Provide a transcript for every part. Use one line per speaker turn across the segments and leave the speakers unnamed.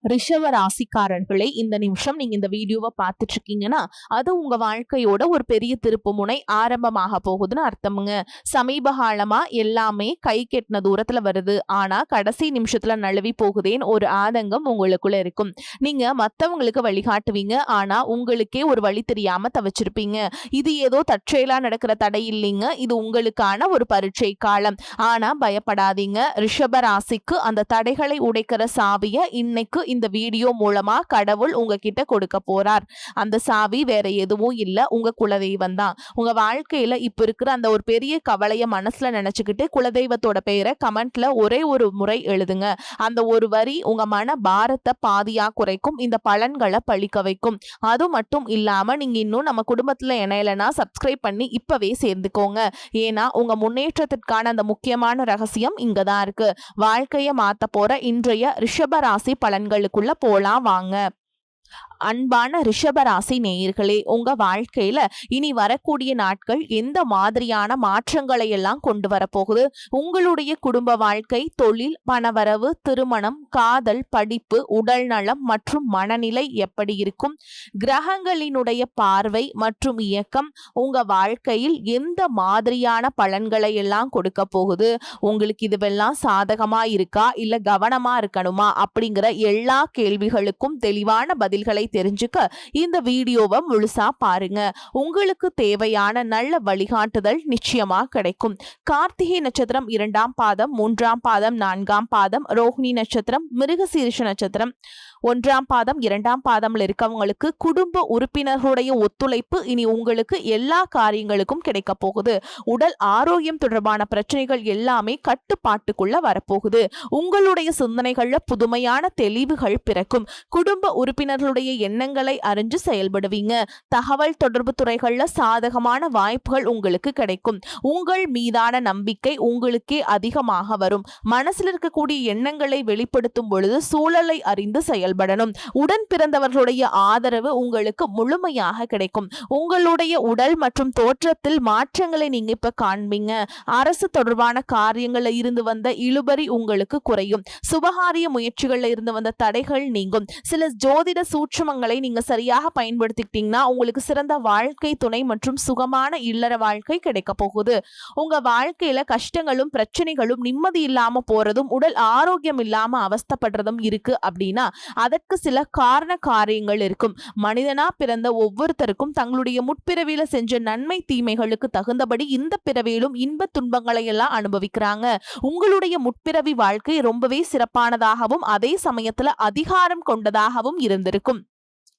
ரிஷப ராசிக்காரர்களே, இந்த நிமிஷம் நீங்க இந்த வீடியோவை பார்த்துட்டு இருக்கீங்கன்னா அது உங்க வாழ்க்கையோட ஒரு பெரிய திருப்பு முனை ஆரம்பமாக போகுதுன்னு அர்த்தமுங்க. சமீப காலமா எல்லாமே கை கெட்டின தூரத்துல வருது, ஆனா கடைசி நிமிஷத்துல நழுவி போகுதேன்னு ஒரு ஆதங்கம் உங்களுக்குள்ள இருக்கும். நீங்க மத்தவங்களுக்கு வழிகாட்டுவீங்க, ஆனா உங்களுக்கே ஒரு வழி தெரியாம தவிச்சிருப்பீங்க. இது ஏதோ தற்செயலா நடக்கிற தடை இல்லைங்க, இது உங்களுக்கான ஒரு பரீட்சை காலம். ஆனா பயப்படாதீங்க, ரிஷப ராசிக்கு அந்த தடைகளை உடைக்கிற சாவிய இன்னைக்கு இந்த வீடியோ மூலமா கடவுள் உங்ககிட்ட கொடுக்க போறார். அந்த சாவி வேற எதுவும் இல்ல, உங்க குலதெய்வம் தான். உங்க வாழ்க்கையில இப்ப இருக்கிற அந்த ஒரு பெரிய கவலைய மனசுல நினைச்சுக்கிட்டு குலதெய்வத்தோட பெயரை கமெண்ட்ல ஒரே ஒரு முறை எழுதுங்க. அந்த ஒரு வரி உங்க மன பாரத்தை பாதியா குறைக்கும், இந்த பலன்களை பழிக்க வைக்கும். அது மட்டும் இல்லாம நீங்க இன்னும் நம்ம குடும்பத்துல இணையலனா சப்ஸ்கிரைப் பண்ணி இப்பவே சேர்ந்துக்கோங்க. ஏன்னா உங்க முன்னேற்றத்திற்கான அந்த முக்கியமான ரகசியம் இங்கதான் இருக்கு. வாழ்க்கைய மாத்த போற இன்றைய ரிஷப ராசி பலன்களுக்குள்ள போலாம் வாங்க. அன்பான ரிஷபராசி நேயர்களே, உங்க வாழ்க்கையில இனி வரக்கூடிய நாட்கள் எந்த மாதிரியான மாற்றங்களை எல்லாம் கொண்டு வரப்போகுது? உங்களுடைய குடும்ப வாழ்க்கை, தொழில், பணவரவு, திருமணம், காதல், படிப்பு, உடல் நலம் மற்றும் மனநிலை எப்படி இருக்கும்? கிரகங்களினுடைய பார்வை மற்றும் இயக்கம் உங்க வாழ்க்கையில் எந்த மாதிரியான பலன்களை எல்லாம் கொடுக்க போகுது? உங்களுக்கு இதுவெல்லாம் சாதகமா இருக்கா இல்ல கவனமா இருக்கணுமா அப்படிங்கிற எல்லா கேள்விகளுக்கும் தெளிவான பதில்களை தெரிஞ்சுக்க இந்த வீடியோவை முழுசா பாருங்க. உங்களுக்கு தேவையான நல்ல வழிகாட்டுதல் நிச்சயமா கிடைக்கும். கார்த்திகை நட்சத்திரம் 2ஆம் பாதம், 3ஆம் பாதம், 4ஆம் பாதம், ரோஹிணி நட்சத்திரம், மிருகசீரிஷ நட்சத்திரம் 1ஆம் பாதம் 2ஆம் பாதம்ல இருக்கவங்களுக்கு குடும்ப உறுப்பினர்களுடைய ஒத்துழைப்பு இனி உங்களுக்கு எல்லா காரியங்களுக்கும் கிடைக்க போகுது. உடல் ஆரோக்கியம் தொடர்பான பிரச்சனைகள் எல்லாமே கட்டுப்பாட்டுக்குள்ள வரப்போகுது. உங்களுடைய சிந்தனைகள்ல புதுமையான தெளிவுகள் பிறக்கும். குடும்ப உறுப்பினர்களுடைய எண்ணங்களை அறிஞ்சு செயல்படுவீங்க. தகவல் தொடர்பு துறைகள்ல சாதகமான வாய்ப்புகள் உங்களுக்கு கிடைக்கும். உங்கள் மீதான நம்பிக்கை உங்களுக்கே அதிகமாக வரும். மனசில் இருக்கக்கூடிய எண்ணங்களை வெளிப்படுத்தும் பொழுது சூழலை அறிந்து செயல்படணும். உடன் பிறந்தவர்களுடைய ஆதரவு உங்களுக்கு முழுமையாக கிடைக்கும். உங்களுடைய உடல் மற்றும் தோற்றத்தில் மாற்றங்களை நீங்க இப்ப காண்பீங்க. அரசு தொடர்பான காரியங்கள்ல இருந்து வந்த இழுபறி உங்களுக்கு குறையும். சுபகாரிய முயற்சிகள்ல இருந்து வந்த தடைகள் நீங்கும். சில ஜோதிட சூட்சுமங்களை நீங்க சரியாக பயன்படுத்திக்கிட்டீங்கன்னா உங்களுக்கு சிறந்த வாழ்க்கை துணை மற்றும் சுகமான இல்லற வாழ்க்கை கிடைக்க போகுது. உங்க வாழ்க்கையில கஷ்டங்களும் பிரச்சனைகளும் நிம்மதி இல்லாம போறதும் உடல் ஆரோக்கியம் இல்லாம அவஸ்தப்படுறதும் இருக்கு அப்படின்னா அதற்கு சில காரண காரியங்கள் இருக்கும். மனிதனா பிறந்த ஒவ்வொருத்தருக்கும் தங்களுடைய முற்பிறவியில செஞ்ச நன்மை தீமைகளுக்கு தகுந்தபடி இந்த பிறவியிலும் இன்ப துன்பங்களை எல்லாம் அனுபவிக்கிறாங்க. உங்களுடைய முற்பிறவி வாழ்க்கை ரொம்பவே சிறப்பானதாகவும் அதே சமயத்துல அதிகாரம் கொண்டதாகவும் இருந்திருக்கும்.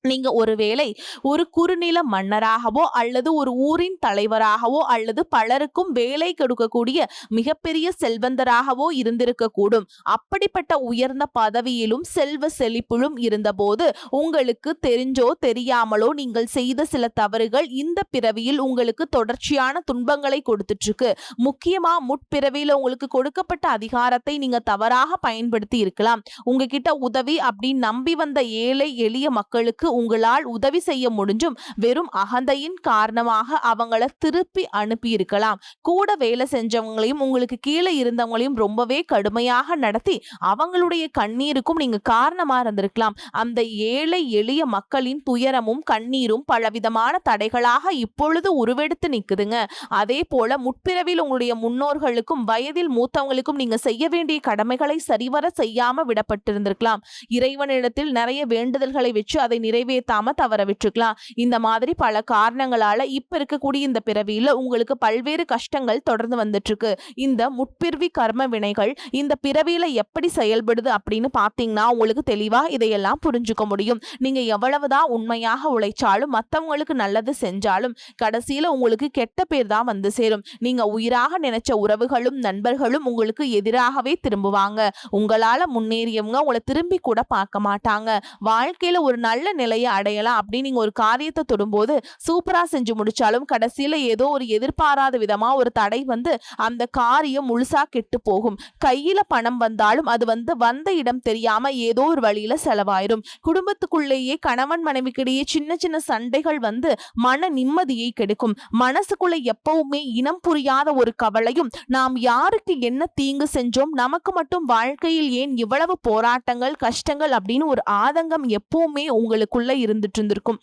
நீங்க ஒருவேளை ஒரு குறுநில மன்னராகவோ அல்லது ஒரு ஊரின் தலைவராகவோ அல்லது பலருக்கும் வேலை கொடுக்கக்கூடிய மிகப்பெரிய செல்வந்தராகவோ இருந்திருக்க கூடும். அப்படிப்பட்ட உயர்ந்த பதவியிலும் செல்வ செழிப்பிலும் இருந்தபோது உங்களுக்கு தெரிஞ்சோ தெரியாமலோ நீங்கள் செய்த சில தவறுகள் இந்த பிறவியில் உங்களுக்கு தொடர்ச்சியான துன்பங்களை கொடுத்துட்டு இருக்கு. முக்கியமா முற்பிறவியில உங்களுக்கு கொடுக்கப்பட்ட அதிகாரத்தை நீங்க தவறாக பயன்படுத்தி இருக்கலாம். உங்ககிட்ட உதவி அப்படின்னு நம்பி வந்த ஏழை எளிய மக்களுக்கு உங்களால் உதவி செய்ய முடிஞ்சும் வெறும் அகந்தையின் காரணமாக அவங்கள திருப்பி அனுப்பி இருக்கலாம். கூட வேலை செஞ்சவங்களையும் உங்களுக்கு கீழே இருந்தவங்களையும் ரொம்பவே கடுமையாக நடத்தி அவங்களுடைய கண்ணீருக்கும் நீங்க காரணமா இருந்திருக்கலாம். அந்த ஏழை எளிய மக்களின் துயரமும் கண்ணீரும் பலவிதமான தடைகளாக இப்பொழுது உருவெடுத்து நிக்குதுங்க. அதே போல முற்பிறவில் உங்களுடைய முன்னோர்களுக்கும் வயதில் மூத்தவங்களுக்கும் நீங்க செய்ய வேண்டிய கடமைகளை சரிவர செய்யாம விடப்பட்டிருந்திருக்கலாம். இறைவனிடத்தில் நிறைய வேண்டுதல்களை வச்சு அதை நிறைவேற்றாம தவற விட்டுருக்கலாம். இந்த மாதிரி பல காரணங்களால இப்ப இருக்கக்கூடிய இந்த பிறவியில உங்களுக்கு பல்வேறு கஷ்டங்கள் தொடர்ந்து வந்துட்டு இருக்கு. இந்த முற்பிறவி கர்ம வினைகள் இந்த பிறவியில எப்படி செயல்படுது அப்படின்னு பாத்தீங்கன்னா உங்களுக்கு தெளிவா இதையெல்லாம் புரிஞ்சுக்க முடியும். நீங்க எவ்வளவுதான் உண்மையாக உழைச்சாலும் மத்தவங்களுக்கு நல்லது செஞ்சாலும் கடைசியில உங்களுக்கு கெட்ட பேர் தான் வந்து சேரும். நீங்க உயிராக நினைச்ச உறவுகளும் நண்பர்களும் உங்களுக்கு எதிராகவே திரும்புவாங்க. உங்களால முன்னேறியவங்க உங்களை திரும்பி கூட பார்க்க மாட்டாங்க. வாழ்க்கையில ஒரு நல்ல நிலை நிலையை அடையலாம் அப்படின்னு நீங்க ஒரு காரியத்தை தொடும்போது சூப்பரா செஞ்சு முடிச்சாலும் கடைசியில ஏதோ ஒரு எதிர்பாராத விதமா ஒரு தடை வந்து அந்த காரியம் முழுசா கெட்டு போகும். கையில பணம் வந்தாலும் அது வந்து வந்த இடம் தெரியாம ஏதோ ஒரு வழியில செலவாயிரும். குடும்பத்துக்குள்ளேயே கணவன் மனைவிக்கிடையே சின்ன சின்ன சண்டைகள் வந்து மன நிம்மதியை கெடுக்கும். மனசுக்குள்ள எப்பவுமே இனம் புரியாத ஒரு கவலையும், நாம் யாருக்கு என்ன தீங்கு செஞ்சோம், நமக்கு மட்டும் வாழ்க்கையில் ஏன் இவ்வளவு போராட்டங்கள் கஷ்டங்கள் அப்படின்னு ஒரு ஆதங்கம் எப்பவுமே உங்களுக்குள்ள இருந்துட்டு இருந்திருக்கும்.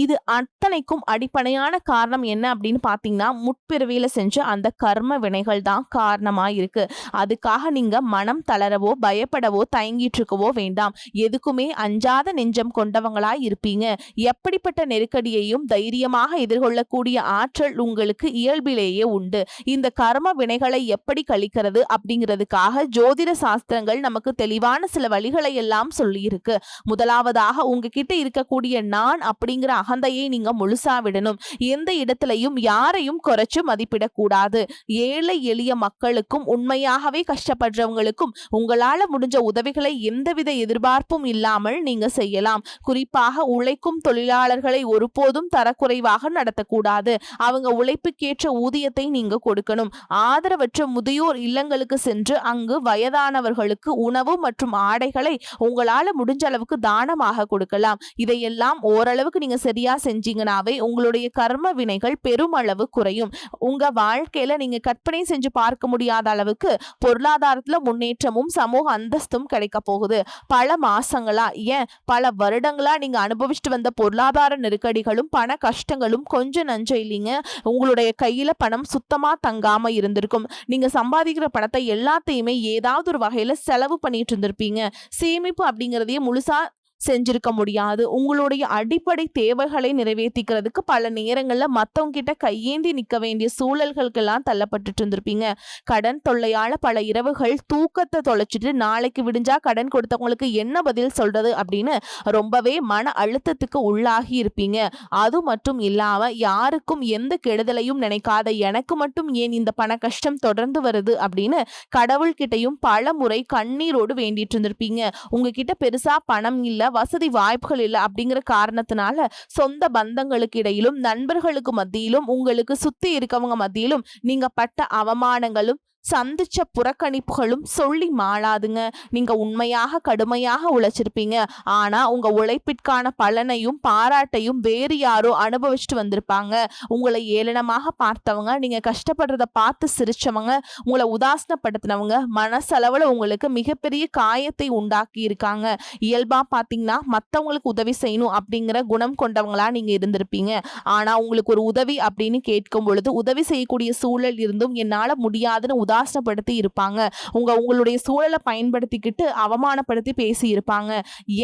இது அத்தனைக்கும் அடிப்படையான காரணம் என்ன அப்படின்னு பார்த்தீங்கன்னா, முற்பிறவியில செஞ்ச அந்த கர்ம வினைகள் தான் காரணமா இருக்கு. அதுக்காக நீங்க மனம் தளரவோ பயப்படவோ தயங்கிட்டு இருக்கவோ வேண்டாம். எதுக்குமே அஞ்சாத நெஞ்சம் கொண்டவங்களாய் இருப்பீங்க. எப்படிப்பட்ட நெருக்கடியையும் தைரியமாக எதிர்கொள்ளக்கூடிய ஆற்றல் உங்களுக்கு இயல்பிலேயே உண்டு. இந்த கர்ம வினைகளை எப்படி கழிக்கிறது அப்படிங்கிறதுக்காக ஜோதிட சாஸ்திரங்கள் நமக்கு தெளிவான சில வழிகளை எல்லாம் சொல்லி இருக்கு. முதலாவதாக உங்ககிட்ட இருக்கக்கூடிய நான் அப்படிங்கிற அகந்தையை நீங்க முழுசா விடணும். எந்த இடத்திலையும் யாரையும் குறைச்சு மதிப்பிடக்கூடாது. ஏழை எளிய மக்களுக்கும் உண்மையாகவே கஷ்டப்படுறவங்களுக்கும் உங்களால முடிஞ்ச உதவிகளை எந்தவித எதிர்பார்ப்பும் இல்லாமல் நீங்க செய்யலாம். குறிப்பாக உழைக்கும் தொழிலாளர்களை ஒருபோதும் தரக்குறைவாக நடத்தக்கூடாது. அவங்க உழைப்புக்கேற்ற ஊதியத்தை நீங்க கொடுக்கணும். ஆதரவற்ற முதியோர் இல்லங்களுக்கு சென்று அங்கு வயதானவர்களுக்கு உணவு மற்றும் ஆடைகளை உங்களால முடிஞ்ச அளவுக்கு தானமாக கொடுக்கலாம். இதையெல்லாம் ஓரளவுக்கு நீங்க சரியா செஞ்சீங்கனாவே உங்களுடைய கர்ம வினைகள் பெருமளவு குறையும். உங்க வாழ்க்கையில நீங்க கற்பனை செஞ்சு பார்க்க முடியாத அளவுக்கு பொருளாதாரத்துல முன்னேற்றமும் சமூக அந்தஸ்தும் கிடைக்க போகுது. பல மாசங்களா ஏன் பல வருடங்களா நீங்க அனுபவிச்சுட்டு வந்த பொருளாதார நெருக்கடிகளும் பண கஷ்டங்களும் கொஞ்சம் நஞ்சம் இல்லைங்க. உங்களுடைய கையில பணம் சுத்தமா தங்காம இருந்திருக்கும். நீங்க சம்பாதிக்கிற பணத்தை எல்லாத்தையுமே ஏதாவது ஒரு வகையில செலவு பண்ணிட்டு இருந்திருப்பீங்க. சேமிப்பு அப்படிங்கிறதையே முழுசா செஞ்சிருக்க முடியாது. உங்களுடைய அடிப்படை தேவைகளை நிறைவேற்றிக்கிறதுக்கு பல நேரங்கள்ல மத்தவங்க கிட்ட கையேந்தி நிக்க வேண்டிய சூழல்களுக்கெல்லாம் தள்ளப்பட்டுட்டு இருந்திருப்பீங்க. கடன் தொல்லையால பல இரவுகள் தூக்கத்தை தொலைச்சிட்டு நாளைக்கு விடிஞ்சா கடன் கொடுத்தவங்களுக்கு என்ன பதில் சொல்றது அப்படின்னு ரொம்பவே மன அழுத்தத்துக்கு உள்ளாகி இருப்பீங்க. அது மட்டும் இல்லாம யாருக்கும் எந்த கெடுதலையும் நினைக்காத எனக்கு மட்டும் ஏன் இந்த பண கஷ்டம் தொடர்ந்து வருது அப்படின்னு கடவுள்கிட்டையும் பல முறை கண்ணீரோடு வேண்டிட்டு இருந்திருப்பீங்க. உங்ககிட்ட பெருசா பணம் இல்ல, வசதி வாய்ப்புகள் இல்லை அப்படிங்கிற காரணத்தினால சொந்த பந்தங்களுக்கு இடையிலும் நண்பர்களுக்கு மத்தியிலும் உங்களுக்கு சுத்தி இருக்கவங்க மத்தியிலும் நீங்க பட்ட அவமானங்களும் சந்திச்ச புறக்கணிப்புகளும் சொல்லி மாளாதுங்க. நீங்க உண்மையாக கடுமையாக உழைச்சிருப்பீங்க. ஆனா உங்க உழைப்பிற்கான பலனையும் பாராட்டையும் வேறு யாரோ அனுபவிச்சுட்டு வந்திருப்பாங்க. உங்களை ஏளனமாக பார்த்தவங்க, நீங்க கஷ்டப்படுறத பார்த்து சிரிச்சவங்க, உங்களை உதாசனப்படுத்தினவங்க மனசளவுல உங்களுக்கு மிகப்பெரிய காயத்தை உண்டாக்கி இருக்காங்க. இயல்பா பாத்தீங்கன்னா மத்தவங்களுக்கு உதவி செய்யணும் அப்படிங்கிற குணம் கொண்டவங்களா நீங்க இருந்திருப்பீங்க. ஆனா உங்களுக்கு ஒரு உதவி அப்படின்னு கேட்கும் பொழுது உதவி செய்யக்கூடிய சூழல் இருந்தும் என்னால முடியாதுன்னு உதாசனப்படுத்தி இருப்பாங்க. உங்களுடைய சூழலை பயன்படுத்திக்கிட்டு அவமானப்படுத்தி பேசி இருப்பாங்க.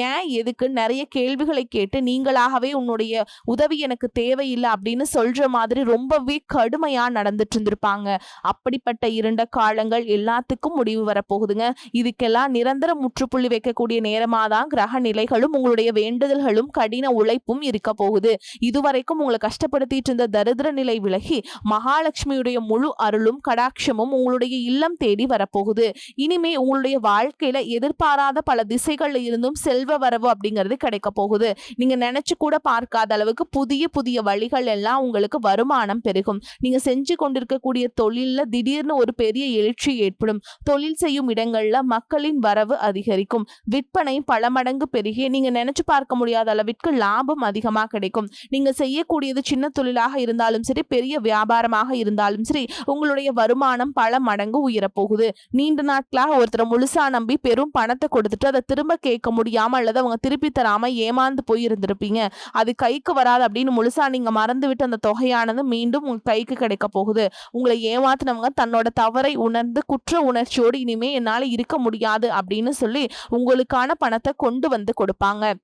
ஏன் எதுக்கு நிறைய கேள்விகளை கேட்டு நீங்களாகவே உன்னுடைய உதவி எனக்கு தேவையில்லை அப்படின்னு சொல்ற மாதிரி ரொம்பவே கடுமையா நடந்துட்டு இருந்திருப்பாங்க. அப்படிப்பட்ட இருண்ட காலங்கள் எல்லாத்துக்கும் முடிவு வரப்போகுதுங்க. இதுக்கெல்லாம் நிரந்தர முற்றுப்புள்ளி வைக்கக்கூடிய நேரமாதான் கிரக நிலைகளும் உங்களுடைய வேண்டுதல்களும் கடின உழைப்பும் இருக்க போகுது. இதுவரைக்கும் உங்களை கஷ்டப்படுத்திட்டு இருந்த தரித்திர நிலை விலகி மகாலட்சுமியுடைய முழு அருளும் கடாட்சமும் உங்களுடைய இல்லம் தேடி வரப்போகுது. இனிமே உங்களுடைய வாழ்க்கையில எதிர்பாராத பல திசைகள்ல இருந்தும் செல்வ வரவு அப்படிங்கிறது கிடைக்க போகுது. நீங்க நினைச்சு கூட பார்க்காத அளவுக்கு புதிய புதிய வழிகள் எல்லாம் உங்களுக்கு வருமானம் பெருகும். நீங்க செஞ்சு கொண்டிருக்கக்கூடிய தொழில்ல திடீர்னு ஒரு பெரிய எழுச்சி ஏற்படும். தொழில் செய்யும் இடங்கள்ல மக்களின் வரவு அதிகரிக்கும். விற்பனை பல மடங்கு பெருகி நீங்க நினைச்சு பார்க்க முடியாத அளவிற்கு லாபம் அதிகமா கிடைக்கும். நீங்க செய்யக்கூடியது சின்ன தொழிலாக இருந்தாலும் சரி, பெரிய வியாபாரமாக இருந்தாலும் சரி, உங்களுடைய வருமானம் பல மடங்கு உயரப்போகுது. நீண்ட நாட்களாக ஒருத்தரை முழுசா நம்பி பெரும் பணத்தை கொடுத்துட்டு அதை திரும்ப கேட்க முடியாம அல்லது அவங்க திருப்பி தராம ஏமாந்து போய் இருந்திருப்பீங்க. அது கைக்கு வராது அப்படின்னு முழுசா நீங்க மறந்து விட்டு அந்த தொகையானது மீண்டும் உங்க கைக்கு கிடைக்க போகுது. உங்களை ஏமாத்தினவங்க தன்னோட தவறை உணர்ந்து குற்ற உணர்ச்சியோடு இனிமே என்னால இருக்க முடியாது அப்படின்னு சொல்லி உங்களுக்கான பணத்தை கொண்டு வந்து கொடுப்பாங்க.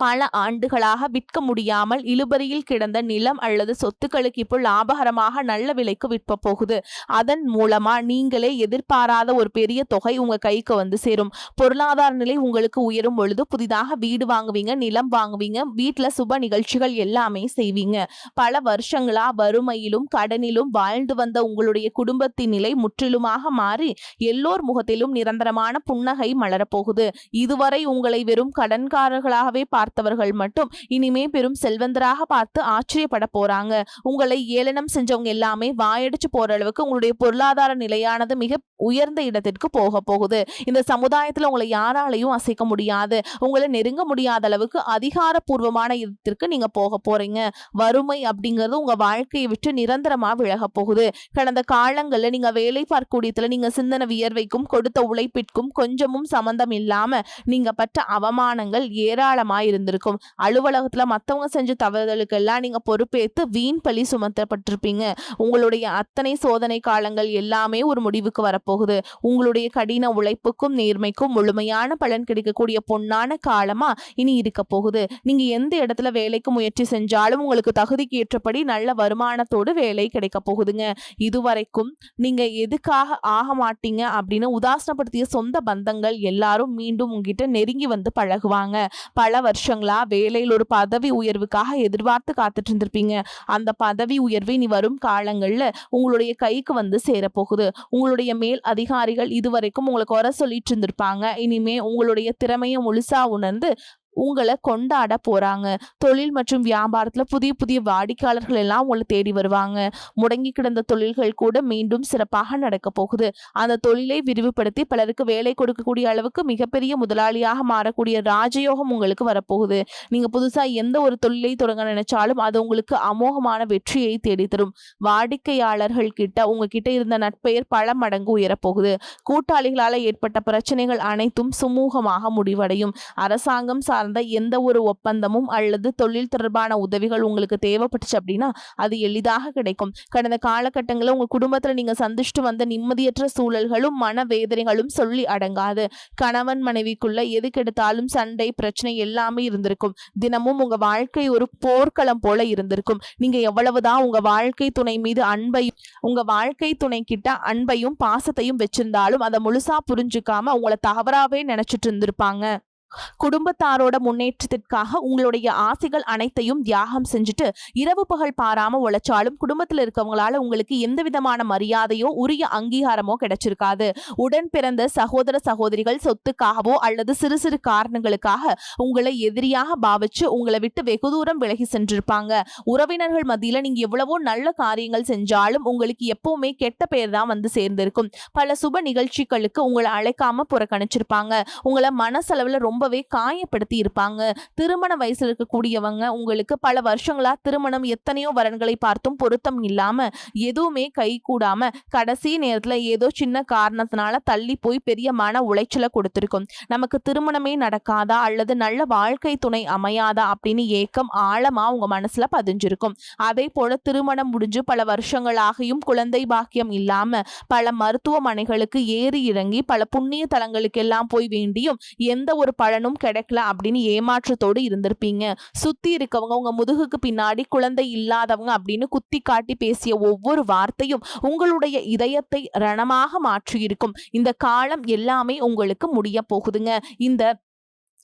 பல ஆண்டுகளாக விற்க முடியாமல் இழுபறியில் கிடந்த நிலம் அல்லது சொத்துக்களுக்கு இப்போ லாபகரமாக நல்ல விலைக்கு விற்க போகுது. அதன் மூலமா நீங்களே எதிர்பாராத ஒரு பெரிய தொகை உங்க கைக்கு வந்து சேரும். பொருளாதார நிலை உங்களுக்கு உயரும் பொழுது புதிதாக வீடு வாங்குவீங்க, நிலம் வாங்குவீங்க, வீட்டுல சுப நிகழ்ச்சிகள் எல்லாமே செய்வீங்க. பல வருஷங்களா வறுமையிலும் கடனிலும் வாழ்ந்து வந்த உங்களுடைய குடும்பத்தின் நிலை முற்றிலுமாக மாறி எல்லோர் முகத்திலும் நிரந்தரமான புன்னகை மலரப்போகுது. இதுவரை உங்களை வெறும் கடன்காரர்களாகவே பார்த்தவர்கள் மட்டும் இனிமே பெரும் செல்வந்தராக பார்த்து ஆச்சரியப்பட போறாங்க. உங்களை ஏளனம் செஞ்சவங்க எல்லாமே வாயடிச்சு போற அளவுக்கு உங்களுடைய பொருளாதார நிலையானது மிக உயர்ந்த இடத்திற்கு போக போகுது. இந்த சமுதாயத்துல உங்களை யாராலையும் அசைக்க முடியாது, உங்களை நெருங்க முடியாத அளவுக்கு அதிகாரப்பூர்வமான இடத்திற்கு நீங்க போக போறீங்க. வறுமை அப்படிங்கிறது உங்க வாழ்க்கையை விட்டு நிரந்தரமா விலக போகுது. கடந்த காலங்கள்ல நீங்க வேலை பார்க்கக்கூடியதுல நீங்க சிந்தன வியர்வைக்கும் கொடுத்த உழைப்பிற்கும் கொஞ்சமும் சம்பந்தம் இல்லாம நீங்க பட்ட அவமானங்கள் ஏராளமா இருந்திருக்கும். அலுவலகத்துல மத்தவங்க செஞ்ச தவறுதலுக்கெல்லாம் நீங்க பொறுப்பேற்று வீண் பழி சுமத்தப்பட்டிருப்பீங்க. உங்களுடைய அத்தனை சோதனை காலங்கள் எல்லாமே ஒரு முடிவுக்கு வரப்போகுது. உங்களுடைய கடின உழைப்புக்கும் நேர்மைக்கும் முழுமையான பலன் கிடைக்கக்கூடிய பொன்னான காலமா இனி இருக்க போகுது. நீங்க எந்த இடத்துல வேலைக்கு முயற்சி செஞ்சாலும் உங்களுக்கு தகுதிக்கு ஏற்றபடி நல்ல வருமானத்தோடு வேலை கிடைக்க போகுதுங்க. இதுவரைக்கும் நீங்க எதுக்காக ஆக மாட்டீங்க அப்படின்னு உதாசனப்படுத்திய சொந்த பந்தங்கள் எல்லாரும் மீண்டும் உங்ககிட்ட நெருங்கி வந்து பழகுவாங்க. பல வருஷங்களா வேலையில் ஒரு பதவி உயர்வுக்காக எதிர்பார்த்து காத்துட்டு இருந்திருப்பீங்க. அந்த பதவி உயர்வு இனி வரும் காலங்கள்ல உங்களுடைய கைக்கு வந்து சேரப்போகுது. உங்களுடைய மேல் அதிகாரிகள் இதுவரைக்கும் உங்களுக்கு குறை சொல்லிட்டு இருந்திருப்பாங்க. இனிமே உங்களுடைய திறமையை முழுசா உணர்ந்து உங்களை கொண்டாட போறாங்க. தொழில் மற்றும் வியாபாரத்துல புதிய புதிய வாடிக்கையாளர்கள் எல்லாம் உங்களை தேடி வருவாங்க. முடங்கி கிடந்த தொழில்கள் கூட மீண்டும் சிறப்பாக நடக்க போகுது. அந்த தொழிலை விரிவுபடுத்தி பலருக்கு வேலை கொடுக்கக்கூடிய அளவுக்கு மிகப்பெரிய முதலாளியாக மாறக்கூடிய ராஜயோகம் உங்களுக்கு வரப்போகுது. நீங்க புதுசா எந்த ஒரு தொழிலை தொடங்க நினைச்சாலும் அது உங்களுக்கு அமோகமான வெற்றியை தேடித்தரும். வாடிக்கையாளர்கள் கிட்ட உங்ககிட்ட இருந்த நட்பெயர் பல மடங்கு உயரப்போகுது. கூட்டாளிகளால ஏற்பட்ட பிரச்சனைகள் அனைத்தும் சுமூகமாக முடிவடையும். அரசாங்கம் சார்ந்த எந்த ஒரு ஒப்பந்தமும் அல்லது தொழில் தொடர்பான உதவிகள் உங்களுக்கு தேவைப்பட்டுச்சு அப்படின்னா அது எளிதாக கிடைக்கும். கடந்த காலகட்டங்களில் உங்க குடும்பத்துல நீங்க சந்திச்சுட்டு வந்த நிம்மதியற்ற சூழல்களும் மனவேதனைகளும் சொல்லி அடங்காது. கணவன் மனைவிக்குள்ள எதுக்கெடுத்தாலும் சண்டை பிரச்சனை எல்லாமே இருந்திருக்கும். தினமும் உங்க வாழ்க்கை ஒரு போர்க்களம் போல இருந்திருக்கும். நீங்க எவ்வளவுதான் உங்க வாழ்க்கை துணை மீது உங்க வாழ்க்கை துணை கிட்ட அன்பையும் பாசத்தையும் வச்சிருந்தாலும் அதை முழுசா புரிஞ்சுக்காம உங்களை தவறாவே நினைச்சிட்டு இருந்திருப்பாங்க. குடும்பத்தாரோட முன்னேற்றத்திற்காக உங்களுடைய ஆசைகள் அனைத்தையும் தியாகம் செஞ்சுட்டு இரவு பகல் பாராம உழைச்சாலும் குடும்பத்துல இருக்கவங்களால உங்களுக்கு எந்த விதமான மரியாதையோ உரிய அங்கீகாரமோ கிடைச்சிருக்காது. உடன் பிறந்த சகோதர சகோதரிகள் சொத்துக்காகவோ அல்லது சிறு சிறு காரணங்களுக்காக உங்களை எதிரியாக பாவிச்சு உங்களை விட்டு வெகு தூரம் விலகி சென்றிருப்பாங்க. உறவினர்கள் மத்தியில நீங்க எவ்வளவோ நல்ல காரியங்கள் செஞ்சாலும் உங்களுக்கு எப்பவுமே கெட்ட பெயர் தான் வந்து சேர்ந்திருக்கும். பல சுப நிகழ்ச்சிகளுக்கு உங்களை அழைக்காம புறக்கணிச்சிருப்பாங்க. உங்களை மனசளவுல ரொம்பவே காயப்படுத்தி இருப்பாங்க. திருமண வயசுல இருக்கக்கூடியவங்க உங்களுக்கு பல வருஷங்களா திருமணம் எத்தனையோ வரன்களை பார்த்தும் பொருத்தம் இல்லாம எதுவுமே கை கூடாம கடைசி நேரத்துல ஏதோ சின்ன காரணத்தினால தள்ளி போய் பெரிய மன உளைச்சலை கொடுத்திருக்கும். நமக்கு திருமணமே நடக்காதா அல்லது நல்ல வாழ்க்கை துணை அமையாதா அப்படின்னு ஏக்கம் ஆழமா உங்க மனசுல பதிஞ்சிருக்கும். அதே போல திருமணம் முடிஞ்சு பல வருஷங்களாகியும் குழந்தை பாக்கியம் இல்லாம பல மருத்துவமனைகளுக்கு ஏறி இறங்கி பல புண்ணிய தலங்களுக்கு எல்லாம் போய் வேண்டியும் எந்த ஒரு பலனும் கிடைக்கல அப்படின்னு ஏமாற்றத்தோடு இருந்திருப்பீங்க. சுத்தி இருக்கவங்க உங்க முதுகுக்கு பின்னாடி குழந்தை இல்லாதவங்க அப்படின்னு குத்தி காட்டி பேசிய ஒவ்வொரு வார்த்தையும் உங்களுடைய இதயத்தை ரணமாக மாற்றி இருக்கும். இந்த காலம் எல்லாமே உங்களுக்கு முடிய போகுதுங்க. இந்த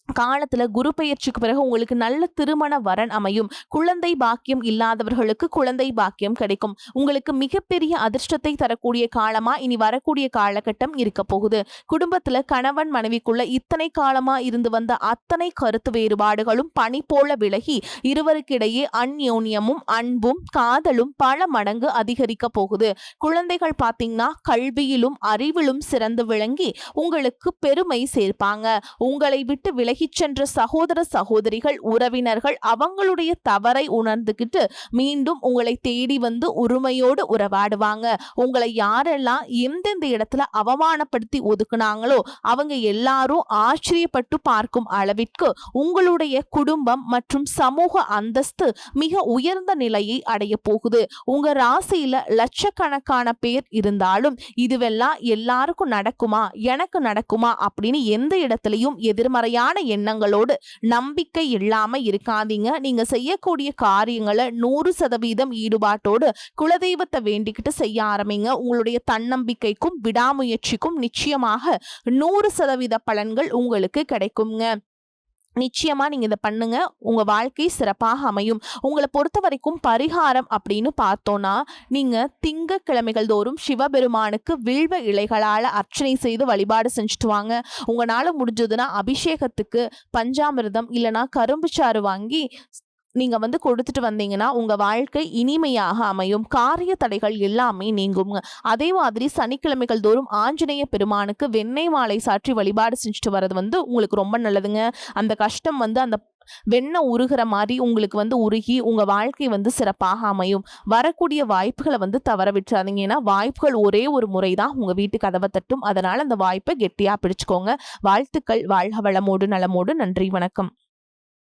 காலத்துல குரு பெயர்ச்சிக்கு பிறகு உங்களுக்கு நல்ல திருமண வரன் அமையும். குழந்தை பாக்கியம் இல்லாதவர்களுக்கு குழந்தை பாக்கியம் கிடைக்கும். உங்களுக்கு மிகப்பெரிய அதிர்ஷ்டத்தை தரக்கூடிய காலமா இனி வரக்கூடிய காலகட்டம் இருக்க போகுது. குடும்பத்துல கணவன் மனைவிக்குள்ள இத்தனை காலமா இருந்து வந்த அத்தனை கருத்து வேறுபாடுகளும் பனி போல விலகி இருவருக்கிடையே அந்யோன்யமும் அன்பும் காதலும் பல மடங்கு அதிகரிக்க போகுது. குழந்தைகள் பாத்தீங்கன்னா கல்வியிலும் அறிவிலும் சிறந்து விளங்கி உங்களுக்கு பெருமை சேர்ப்பாங்க. உங்களை விட்டு விலகி சென்ற சகோதர சகோதரிகள் உறவினர்கள் அவங்களுடைய தவறை உணர்ந்துகிட்டு மீண்டும் உங்களை தேடி வந்து உரிமையோடு உறவாடுவாங்க. உங்களை யாரெல்லாம் எந்தெந்த இடத்துல அவமானப்படுத்தி ஒதுக்குனாங்களோ அவங்க எல்லாரும் ஆச்சரியப்பட்டு பார்க்கும் அளவிற்கு உங்களுடைய குடும்பம் மற்றும் சமூக அந்தஸ்து மிக உயர்ந்த நிலையை அடைய போகுது. உங்க ராசியில லட்சக்கணக்கான பேர் இருந்தாலும் இதுவெல்லாம் எல்லாருக்கும் நடக்குமா எனக்கு நடக்குமா அப்படின்னு எந்த இடத்துலயும் எதிர்மறையான எண்ணங்களோடு நம்பிக்கை இல்லாம இருக்காதீங்க. நீங்க செய்யக்கூடிய காரியங்களை 100% ஈடுபாட்டோடு குலதெய்வத்தை வேண்டிக்கிட்டு செய்ய ஆரம்பிங்க. உங்களுடைய தன்னம்பிக்கைக்கும் விடாமுயற்சிக்கும் நிச்சயமாக 100% பலன்கள் உங்களுக்கு கிடைக்குங்க. நிச்சயமா நீங்க இத பண்ணுங்க. உங்க வாழ்க்கை சிறப்பாக அமையும். உங்கள பொறுத்தவரைக்கும் பரிகாரம் அப்படின்னு பார்த்தோம்னா, நீங்க திங்கட்கிழமைகள் தோறும் சிவபெருமானுக்கு வில்வ இலைகளால அர்ச்சனை செய்து வழிபாடு செஞ்சுட்டு வாங்க. உங்கனால முடிஞ்சதுன்னா அபிஷேகத்துக்கு பஞ்சாமிர்தம் இல்லன்னா கரும்பு சாறு வாங்கி நீங்க கொடுத்துட்டு வந்தீங்கன்னா, உங்க வாழ்க்கை இனிமையாக அமையும். காரிய தடைகள் எல்லாமே நீங்குங்க. அதே மாதிரி சனிக்கிழமைகள் தோறும் ஆஞ்சநேய பெருமானுக்கு வெண்ணெய் மாலை சாற்றி வழிபாடு செஞ்சுட்டு வர்றது உங்களுக்கு ரொம்ப நல்லதுங்க. அந்த கஷ்டம் அந்த வெண்ணெய் உருகுற மாரி உங்களுக்கு உருகி உங்க வாழ்க்கை சிறப்பாக அமையும். வரக்கூடிய வாய்ப்புகள தவற விட்டுறாதீங்க. ஏன்னா, வாய்ப்புகள் ஒரே ஒரு முறை தான் உங்க வீட்டு கதவ தட்டும். அதனால அந்த வாய்ப்பை கெட்டியா பிடிச்சுக்கோங்க. வாழ்த்துக்கள். வாழ்க வளமோடு நலமோடு. நன்றி. வணக்கம்.